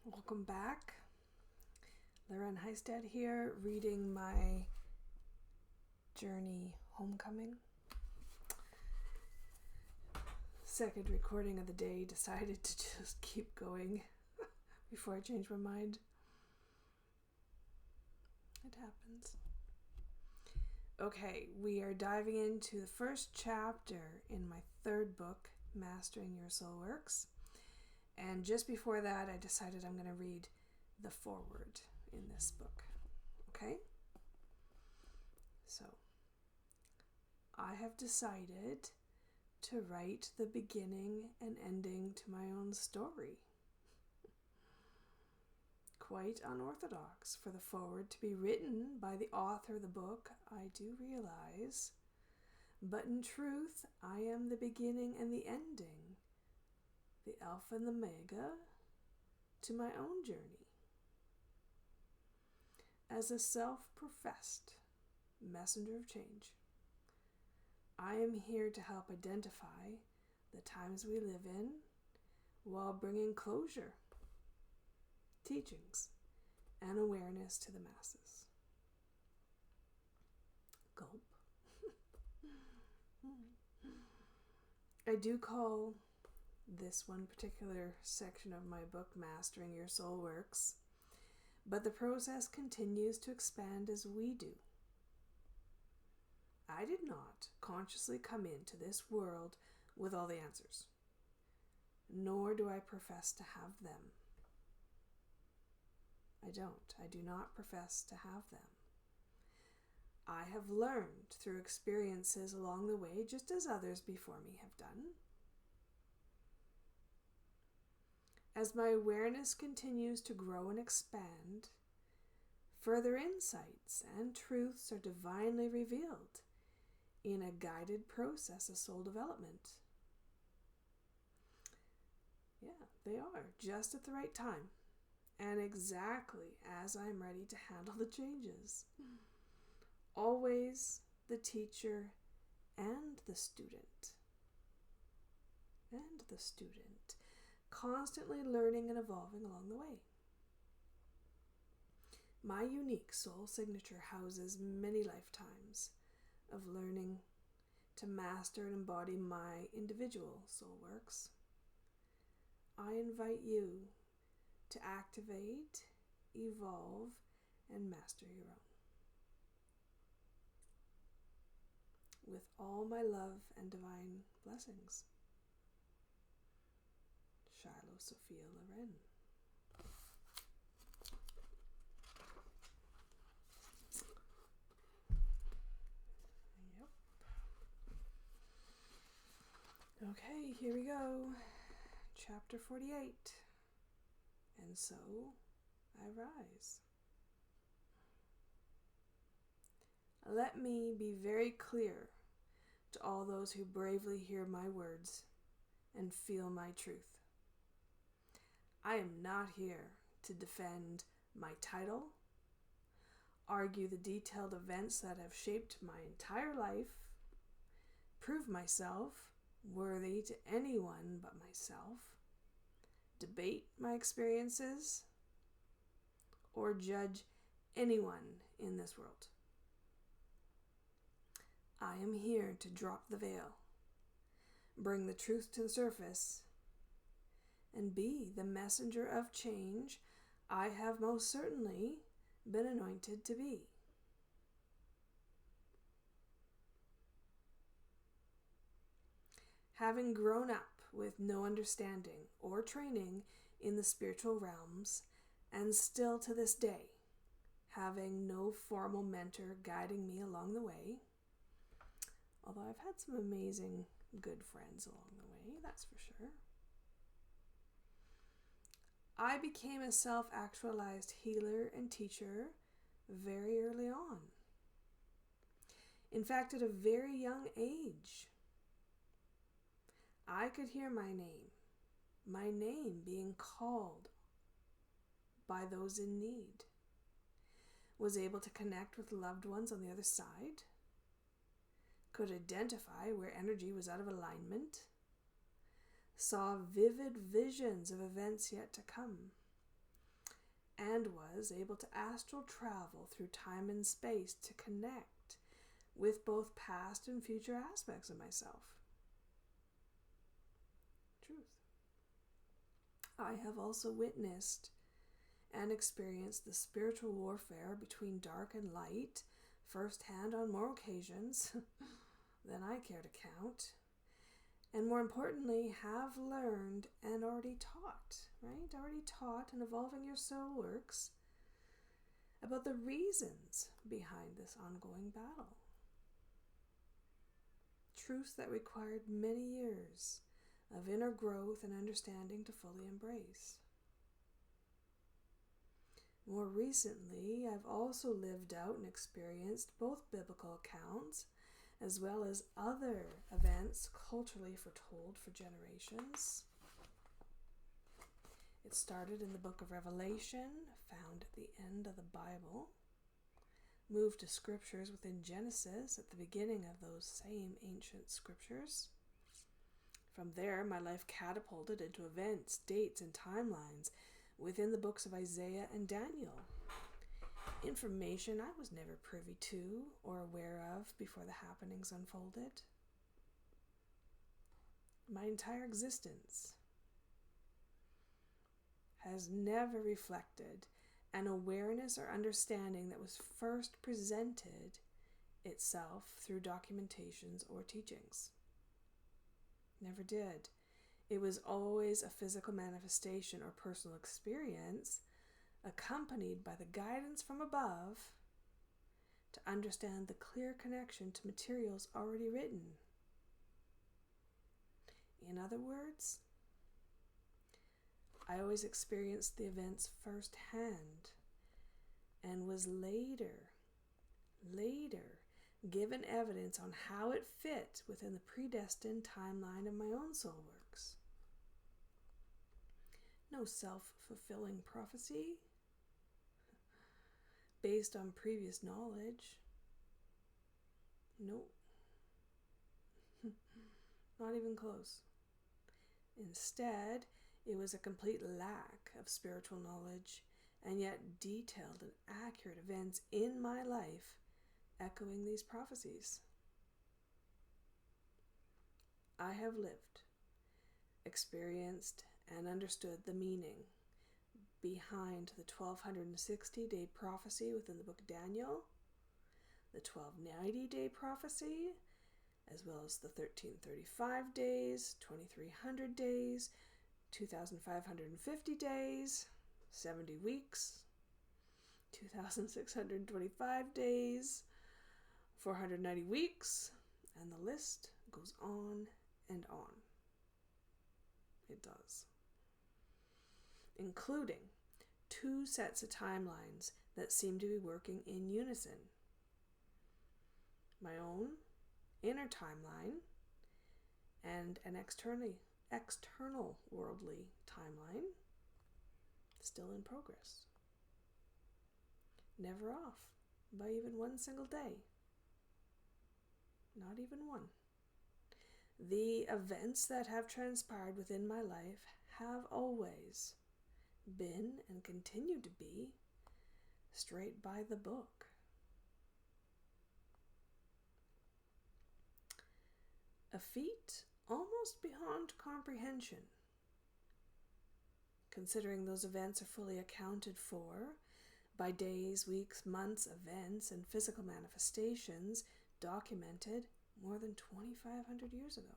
Welcome back. Lauren Heistad here, reading my journey homecoming. Second recording of the day, decided to just keep going before I change my mind. It happens. Okay, we are diving into the first chapter in my third book, Mastering Your SOULworks. And just before that, I decided I'm going to read the foreword in this book. Okay? So, I have decided to write the beginning and ending to my own story. Quite unorthodox for the foreword to be written by the author of the book, I do realize. But in truth, I am the beginning and the ending, the Alpha and the Omega to my own journey. As a self-professed messenger of change, I am here to help identify the times we live in while bringing closure, teachings, and awareness to the masses. Gulp. I do call this one particular section of my book Mastering Your SOULworks, but the process continues to expand as we do. I did not consciously come into this world with all the answers, nor do I profess to have them. I do not profess to have them. I have learned through experiences along the way, just as others before me have done. As my awareness continues to grow and expand, further insights and truths are divinely revealed in a guided process of soul development. Yeah, they are, just at the right time, and exactly as I'm ready to handle the changes. Always the teacher and the student. Constantly learning and evolving along the way. My unique soul signature houses many lifetimes of learning to master and embody my individual soul works. I invite you to activate, evolve, and master your own. With all my love and divine blessings. Shiloh Sophia Loren. Yep. Okay, here we go. Chapter 48. And so I rise. Let me be very clear to all those who bravely hear my words and feel my truth. I am not here to defend my title, argue the detailed events that have shaped my entire life, prove myself worthy to anyone but myself, debate my experiences, or judge anyone in this world. I am here to drop the veil, bring the truth to the surface, and be the messenger of change I have most certainly been anointed to be. Having grown up with no understanding or training in the spiritual realms, and still to this day, having no formal mentor guiding me along the way, although I've had some amazing good friends along the way, that's for sure, I became a self-actualized healer and teacher very early on. In fact, at a very young age, I could hear my name being called by those in need, was able to connect with loved ones on the other side, could identify where energy was out of alignment, saw vivid visions of events yet to come, and was able to astral travel through time and space to connect with both past and future aspects of myself. Truth. I have also witnessed and experienced the spiritual warfare between dark and light firsthand on more occasions than I care to count. And more importantly, have learned and already taught, right? Already taught and evolving your soul works about the reasons behind this ongoing battle. Truths that required many years of inner growth and understanding to fully embrace. More recently, I've also lived out and experienced both biblical accounts as well as other events culturally foretold for generations. It started in the book of Revelation, found at the end of the Bible, moved to scriptures within Genesis at the beginning of those same ancient scriptures. From there, my life catapulted into events, dates, and timelines within the books of Isaiah and Daniel. Information I was never privy to or aware of before the happenings unfolded. My entire existence has never reflected an awareness or understanding that was first presented itself through documentations or teachings. Never did. It was always a physical manifestation or personal experience accompanied by the guidance from above to understand the clear connection to materials already written. In other words, I always experienced the events firsthand and was later given evidence on how it fit within the predestined timeline of my own soul works. No self-fulfilling prophecy based on previous knowledge. Nope. Not even close. Instead, it was a complete lack of spiritual knowledge and yet detailed and accurate events in my life echoing these prophecies. I have lived, experienced, and understood the meaning behind the 1260-day prophecy within the book of Daniel, the 1290-day prophecy, as well as the 1335 days, 2300 days, 2550 days, 70 weeks, 2625 days, 490 weeks, and the list goes on and on. It does. Including 2 sets of timelines that seem to be working in unison. My own inner timeline and an external worldly timeline still in progress. Never off by even one single day. Not even one. The events that have transpired within my life have always been and continue to be straight by the book. A feat almost beyond comprehension, considering those events are fully accounted for by days, weeks, months, events, and physical manifestations documented more than 2,500 years ago.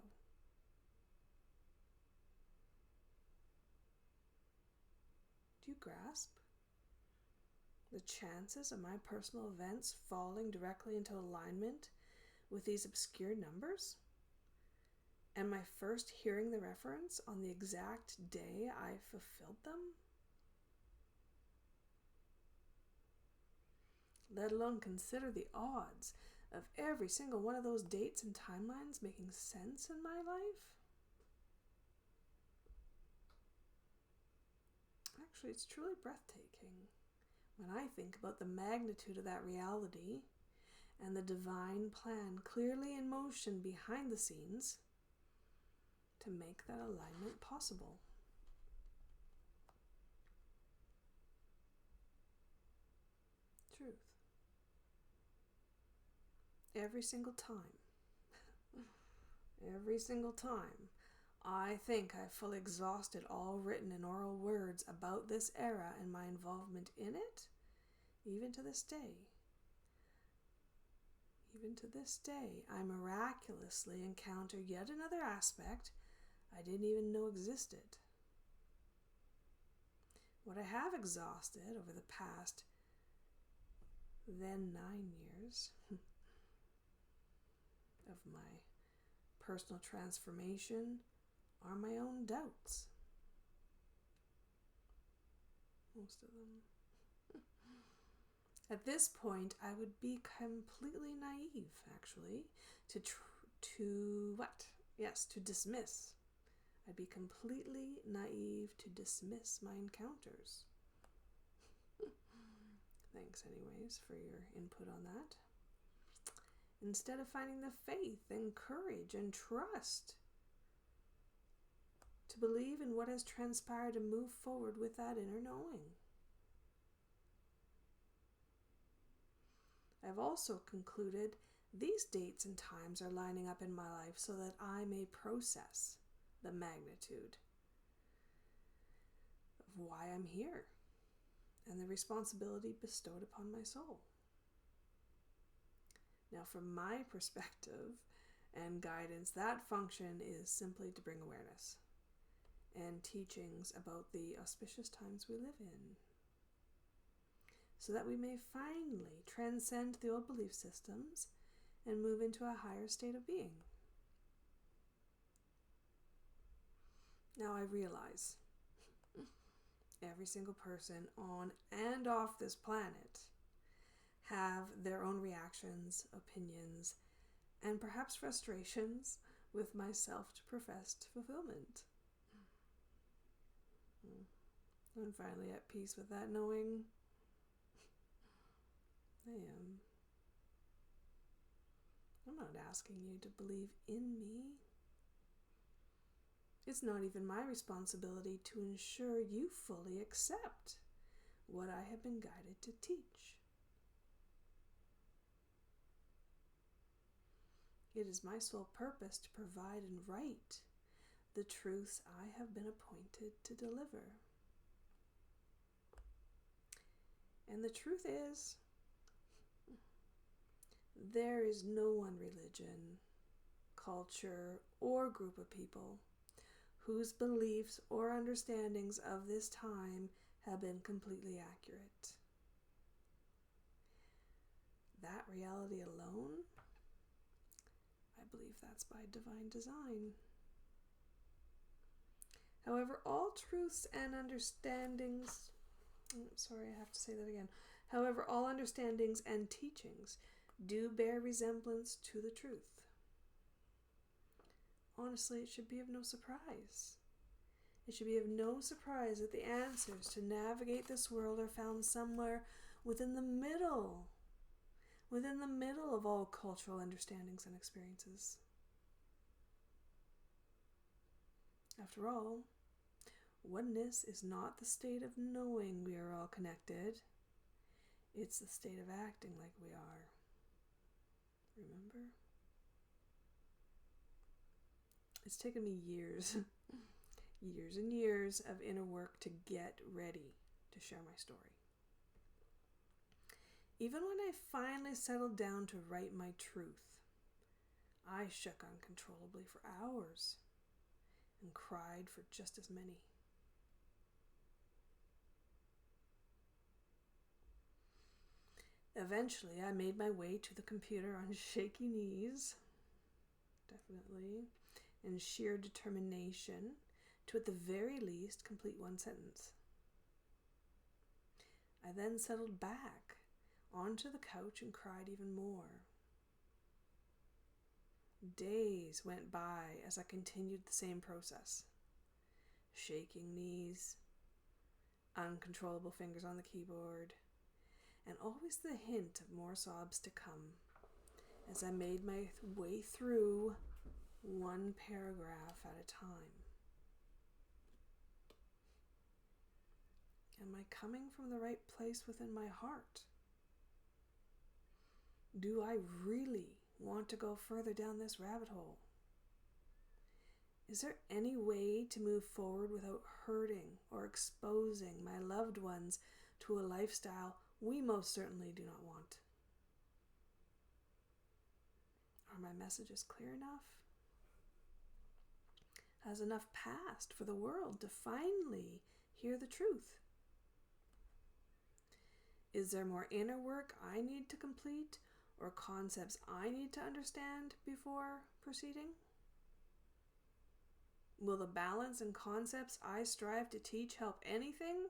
Do you grasp the chances of my personal events falling directly into alignment with these obscure numbers? And my first hearing the reference on the exact day I fulfilled them? Let alone consider the odds of every single one of those dates and timelines making sense in my life? Actually, it's truly breathtaking when I think about the magnitude of that reality and the divine plan clearly in motion behind the scenes to make that alignment possible. every single time, every single time I think I've fully exhausted all written and oral words about this era and my involvement in it, even to this day, I miraculously encounter yet another aspect I didn't even know existed. What I have exhausted over the past, then 9 years of my personal transformation are my own doubts. Most of them. At this point, I would be completely naive, actually, to dismiss. I'd be completely naive to dismiss my encounters. Thanks, anyways, for your input on that. Instead of finding the faith and courage and trust to believe in what has transpired and move forward with that inner knowing. I've also concluded these dates and times are lining up in my life so that I may process the magnitude of why I'm here and the responsibility bestowed upon my soul. Now, from my perspective and guidance, that function is simply to bring awareness and teachings about the auspicious times we live in, so that we may finally transcend the old belief systems and move into a higher state of being. Now I realize every single person on and off this planet have their own reactions, opinions, and perhaps frustrations with my self-professed fulfillment. I'm finally at peace with that, knowing I am. I'm not asking you to believe in me. It's not even my responsibility to ensure you fully accept what I have been guided to teach. It is my sole purpose to provide and write the truths I have been appointed to deliver. And the truth is, there is no one religion, culture, or group of people whose beliefs or understandings of this time have been completely accurate. That reality alone, I believe that's by divine design. However, all truths and understandings, However, all understandings and teachings do bear resemblance to the truth. Honestly, it should be of no surprise. It should be of no surprise that the answers to navigate this world are found somewhere within the middle of all cultural understandings and experiences. After all, oneness is not the state of knowing we are all connected. It's the state of acting like we are. Remember? It's taken me years and years of inner work to get ready to share my story. Even when I finally settled down to write my truth, I shook uncontrollably for hours and cried for just as many. Eventually, I made my way to the computer on shaky knees, definitely, in sheer determination to, at the very least, complete one sentence. I then settled back onto the couch and cried even more. Days went by as I continued the same process. Shaking knees, uncontrollable fingers on the keyboard, and always the hint of more sobs to come as I made my way through one paragraph at a time. Am I coming from the right place within my heart? Do I really want to go further down this rabbit hole? Is there any way to move forward without hurting or exposing my loved ones to a lifestyle we most certainly do not want? Are my messages clear enough? Has enough passed for the world to finally hear the truth? Is there more inner work I need to complete or concepts I need to understand before proceeding? Will the balance and concepts I strive to teach help anything,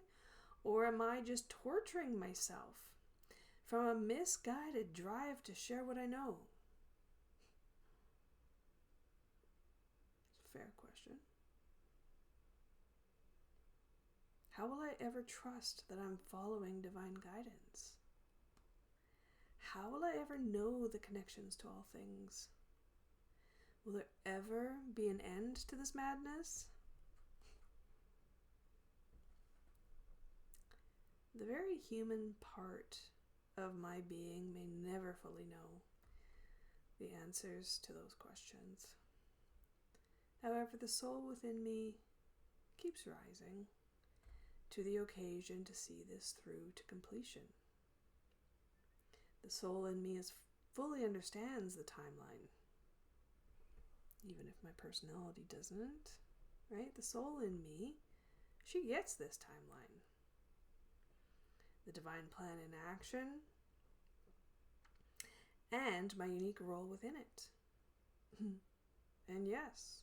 or am I just torturing myself from a misguided drive to share what I know? It's a fair question. How will I ever trust that I'm following divine guidance? How will I ever know the connections to all things? Will there ever be an end to this madness? The very human part of my being may never fully know the answers to those questions. However, the soul within me keeps rising to the occasion to see this through to completion. The soul in me fully understands the timeline, even if my personality doesn't, right? The soul in me, she gets this timeline. The divine plan in action, and my unique role within it. And yes,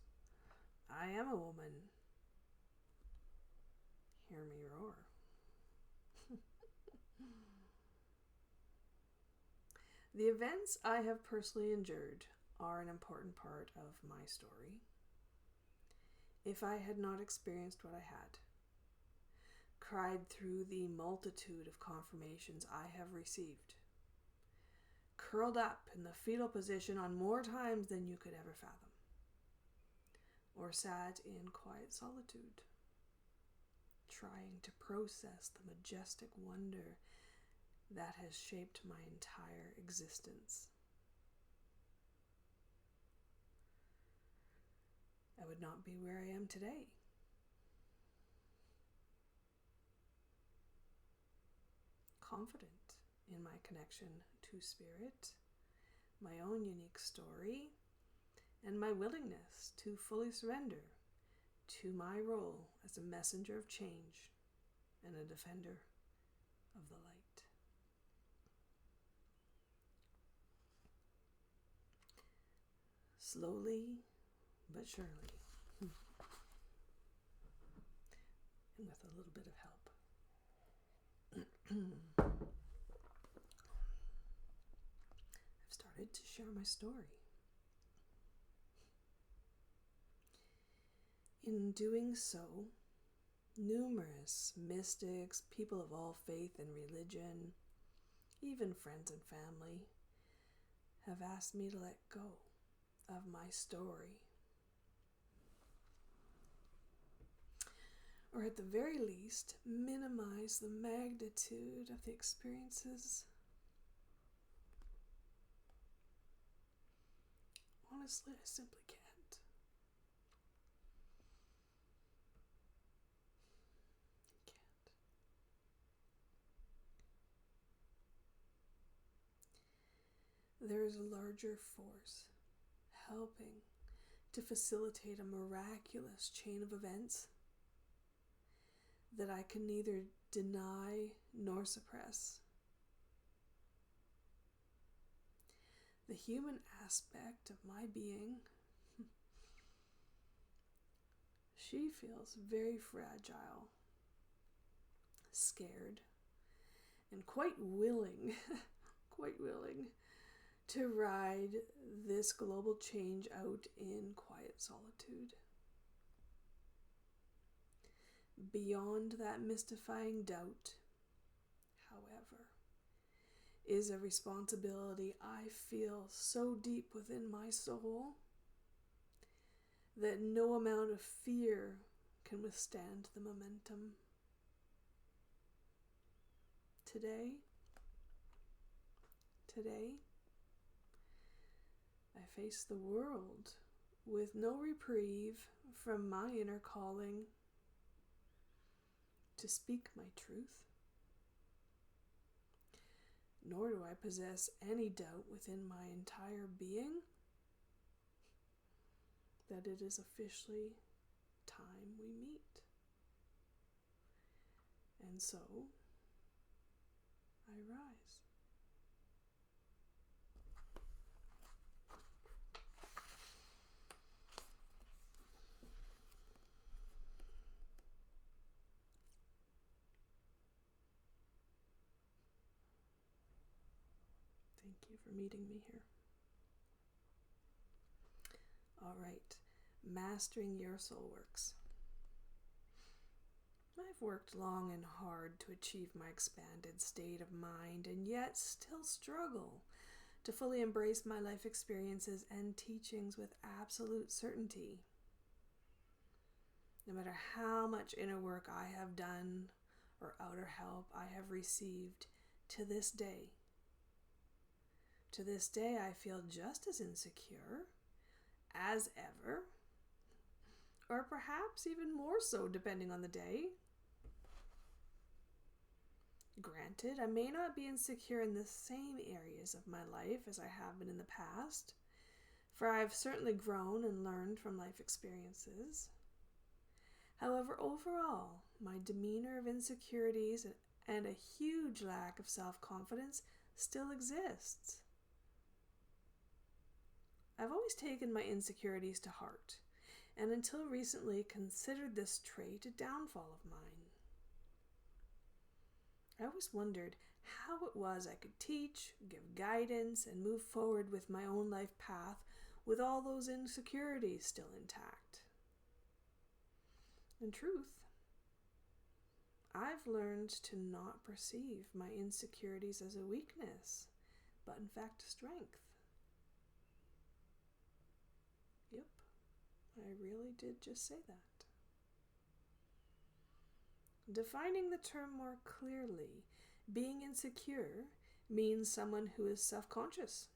I am a woman. Hear me roar. The events I have personally endured are an important part of my story. If I had not experienced what I had, cried through the multitude of confirmations I have received, curled up in the fetal position on more times than you could ever fathom, or sat in quiet solitude, trying to process the majestic wonder that has shaped my entire existence, I would not be where I am today. Confident in my connection to spirit, my own unique story, and my willingness to fully surrender to my role as a messenger of change and a defender of the light. Slowly but surely, and with a little bit of help, I've started to share my story. In doing so, numerous mystics, people of all faith and religion, even friends and family, have asked me to let go of my story, or at the very least, minimize the magnitude of the experiences. Honestly, I simply can't. There is a larger force helping to facilitate a miraculous chain of events that I can neither deny nor suppress. The human aspect of my being, she feels very fragile, scared, and quite willing to ride this global change out in quiet solitude. Beyond that mystifying doubt, however, is a responsibility I feel so deep within my soul that no amount of fear can withstand the momentum. Today, I face the world with no reprieve from my inner calling to speak my truth. Nor do I possess any doubt within my entire being that it is officially time we meet. And so, I rise. Thank you for meeting me here. All right, mastering your soul works. I've worked long and hard to achieve my expanded state of mind, and yet still struggle to fully embrace my life experiences and teachings with absolute certainty. No matter how much inner work I have done or outer help I have received to this day, I feel just as insecure as ever, or perhaps even more so depending on the day. Granted, I may not be insecure in the same areas of my life as I have been in the past, for I have certainly grown and learned from life experiences. However, overall, my demeanor of insecurities and a huge lack of self-confidence still exists. I've always taken my insecurities to heart, and until recently considered this trait a downfall of mine. I always wondered how it was I could teach, give guidance, and move forward with my own life path with all those insecurities still intact. In truth, I've learned to not perceive my insecurities as a weakness, but in fact a strength. Yep, I really did just say that. Defining the term more clearly, being insecure means someone who is self-conscious,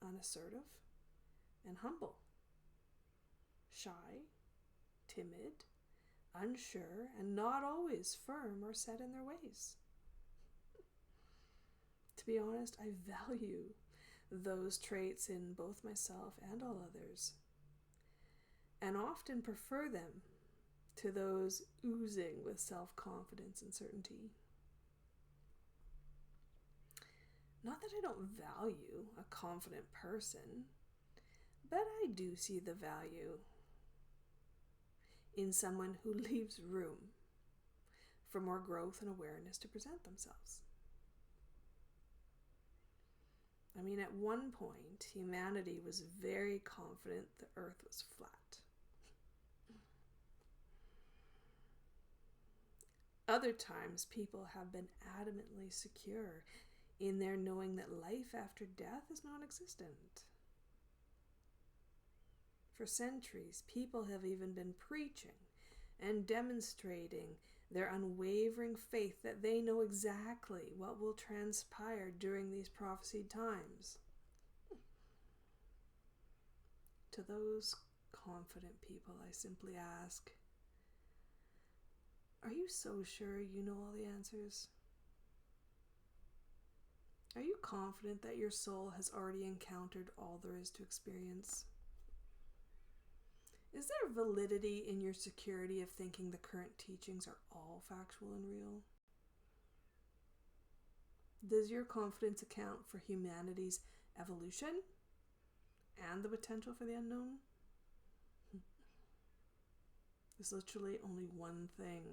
unassertive, and humble, shy, timid, unsure, and not always firm or set in their ways. To be honest, I value those traits in both myself and all others, and often prefer them to those oozing with self-confidence and certainty. Not that I don't value a confident person, but I do see the value in someone who leaves room for more growth and awareness to present themselves. I mean, at one point, humanity was very confident the earth was flat. Other times, people have been adamantly secure in their knowing that life after death is non-existent. For centuries, people have even been preaching and demonstrating their unwavering faith that they know exactly what will transpire during these prophesied times. To those confident people, I simply ask, are you so sure you know all the answers? Are you confident that your soul has already encountered all there is to experience? Is there validity in your security of thinking the current teachings are all factual and real? Does your confidence account for humanity's evolution and the potential for the unknown? There's literally only one thing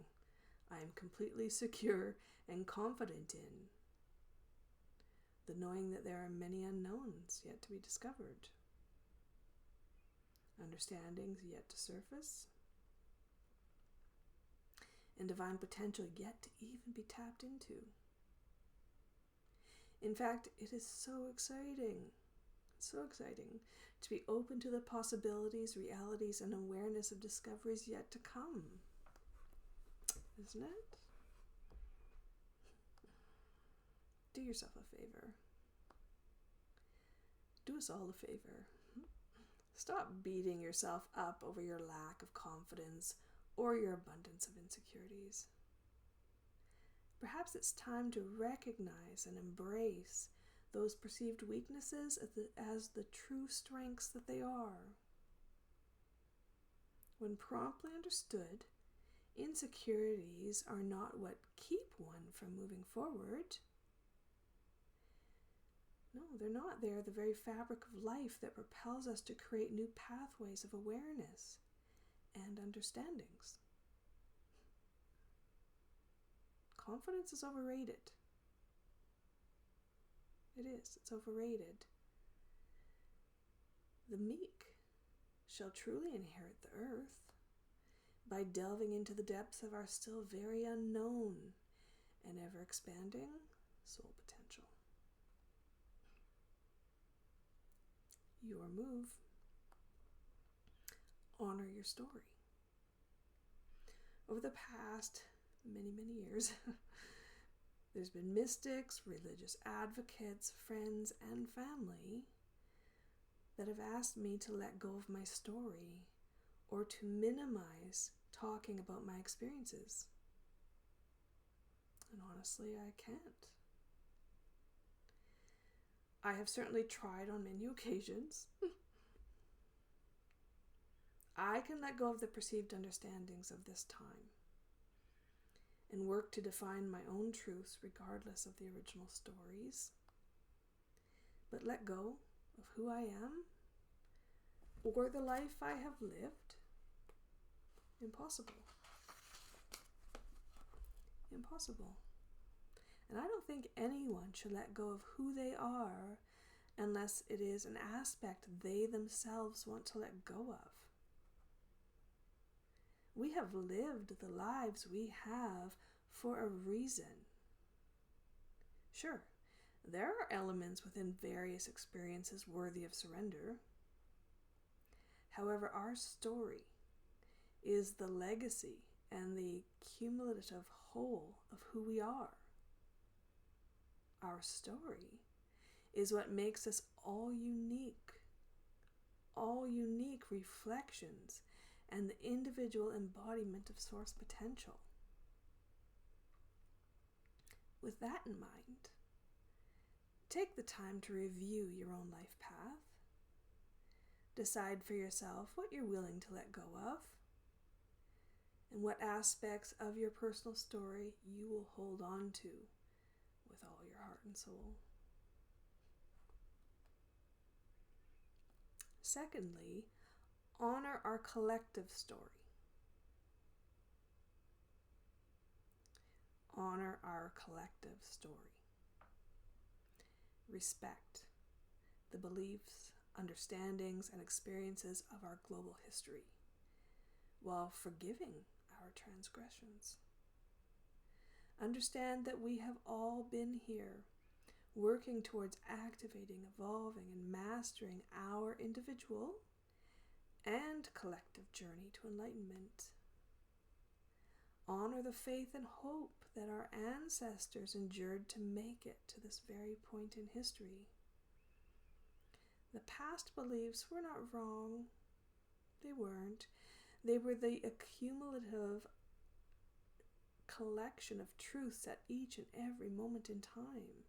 I am completely secure and confident in: the knowing that there are many unknowns yet to be discovered, understandings yet to surface, and divine potential yet to even be tapped into. In fact, it is so exciting to be open to the possibilities, realities, and awareness of discoveries yet to come. Isn't it? Do yourself a favor. do us all a favor. Stop beating yourself up over your lack of confidence or your abundance of insecurities. Perhaps it's time to recognize and embrace those perceived weaknesses as the true strengths that they are. When promptly understood, insecurities are not what keep one from moving forward. No, they're not. They're the very fabric of life that propels us to create new pathways of awareness and understandings. Confidence is overrated. It is. It's overrated. The meek shall truly inherit the earth by delving into the depths of our still very unknown and ever-expanding soul potential. Your move. Honor your story. Over the past many years, there's been mystics, religious advocates, friends, and family that have asked me to let go of my story or to minimize talking about my experiences. And honestly, I can't. I have certainly tried on many occasions. I can let go of the perceived understandings of this time and work to define my own truths regardless of the original stories. But let go of who I am or the life I have lived? Impossible. Impossible. And I don't think anyone should let go of who they are unless it is an aspect they themselves want to let go of. We have lived the lives we have for a reason. Sure, there are elements within various experiences worthy of surrender. However, our story is the legacy and the cumulative whole of who we are. Our story is what makes us all unique reflections and the individual embodiment of source potential. With that in mind, take the time to review your own life path. Decide for yourself what you're willing to let go of and what aspects of your personal story you will hold on to with all your heart and soul. Secondly, honor our collective story. Honor our collective story. Respect the beliefs, understandings, and experiences of our global history, while forgiving our transgressions. Understand that we have all been here, working towards activating, evolving, and mastering our individual and collective journey to enlightenment. Honor the faith and hope that our ancestors endured to make it to this very point in history. The past beliefs were not wrong. They weren't. They were the accumulative collection of truths at each and every moment in time.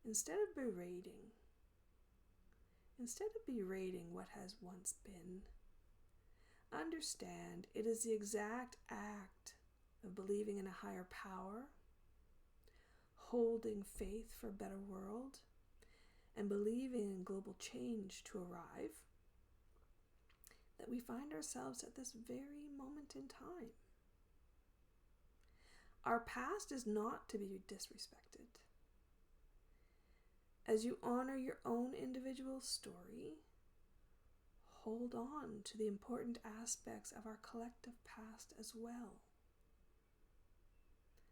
Instead of berating what has once been, understand it is the exact act of believing in a higher power, holding faith for a better world, and believing in global change to arrive, that we find ourselves at this very moment in time. Our past is not to be disrespected. As you honor your own individual story, hold on to the important aspects of our collective past as well.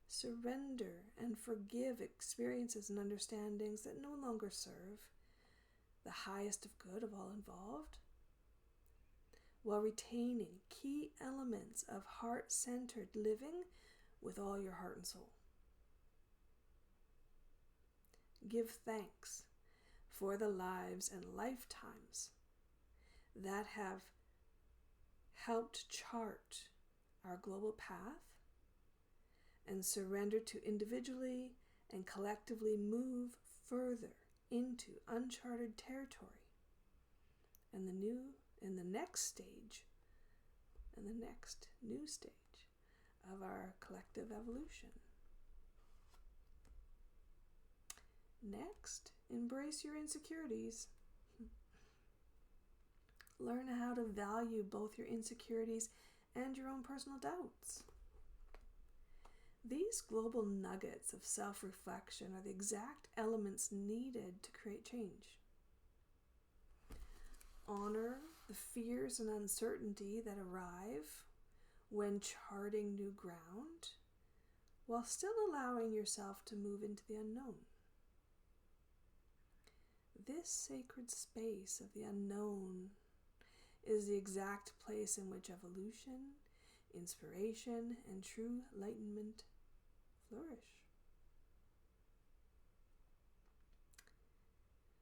Surrender and forgive experiences and understandings that no longer serve the highest of good of all involved, while retaining key elements of heart-centered living with all your heart and soul. Give thanks for the lives and lifetimes that have helped chart our global path and surrender to individually and collectively move further into uncharted territory and the next new stage of our collective evolution. Next, embrace your insecurities. Learn how to value both your insecurities and your own personal doubts. These global nuggets of self-reflection are the exact elements needed to create change. Honor the fears and uncertainty that arrive when charting new ground, while still allowing yourself to move into the unknown. This sacred space of the unknown is the exact place in which evolution, inspiration, and true enlightenment flourish.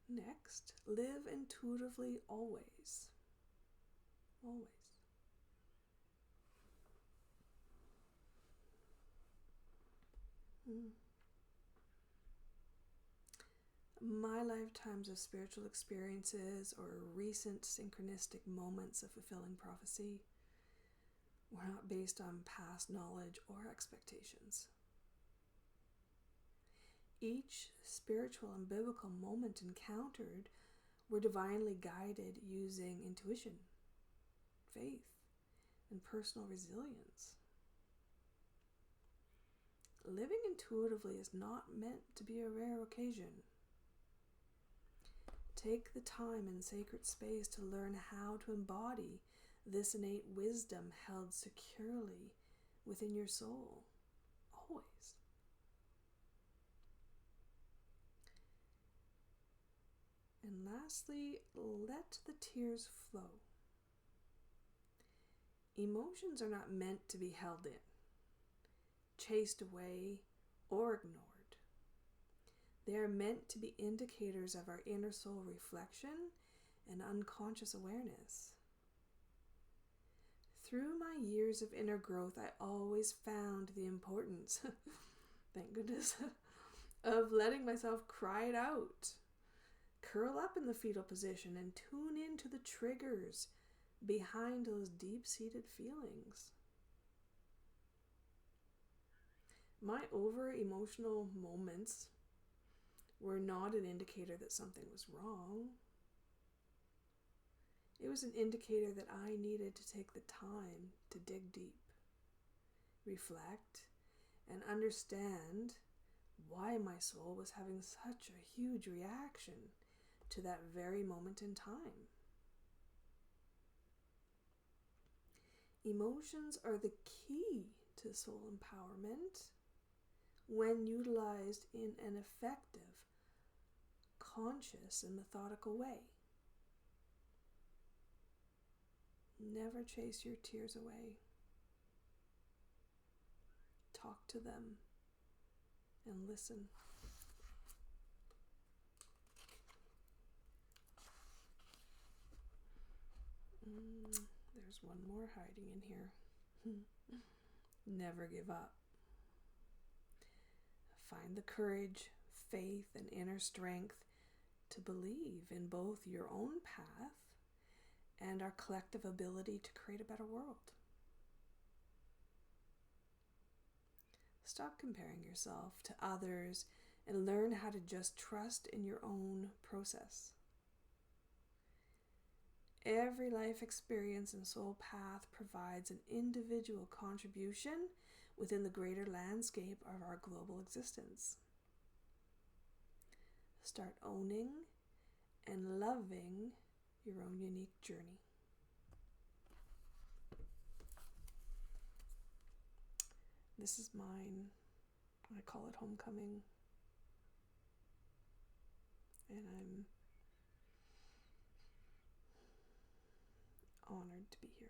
Next, live intuitively always. Always. My lifetimes of spiritual experiences or recent synchronistic moments of fulfilling prophecy were not based on past knowledge or expectations. Each spiritual and biblical moment encountered were divinely guided using intuition, faith, and personal resilience. Living intuitively is not meant to be a rare occasion. Take the time in sacred space to learn how to embody this innate wisdom held securely within your soul, always. And lastly, let the tears flow. Emotions are not meant to be held in, chased away, or ignored. They are meant to be indicators of our inner soul reflection and unconscious awareness. Through my years of inner growth, I always found the importance, thank goodness, of letting myself cry it out. Curl up in the fetal position and tune into the triggers behind those deep-seated feelings. My over-emotional moments were not an indicator that something was wrong. It was an indicator that I needed to take the time to dig deep, reflect, and understand why my soul was having such a huge reaction to that very moment in time. Emotions are the key to soul empowerment when utilized in an effective, conscious, and methodical way. Never chase your tears away. Talk to them and listen. There's one more hiding in here. Never give up. Find the courage, faith, and inner strength to believe in both your own path and our collective ability to create a better world. Stop comparing yourself to others and learn how to just trust in your own process. Every life experience and soul path provides an individual contribution within the greater landscape of our global existence. Start owning and loving your own unique journey. This is mine. I call it homecoming. And I'm honored to be here.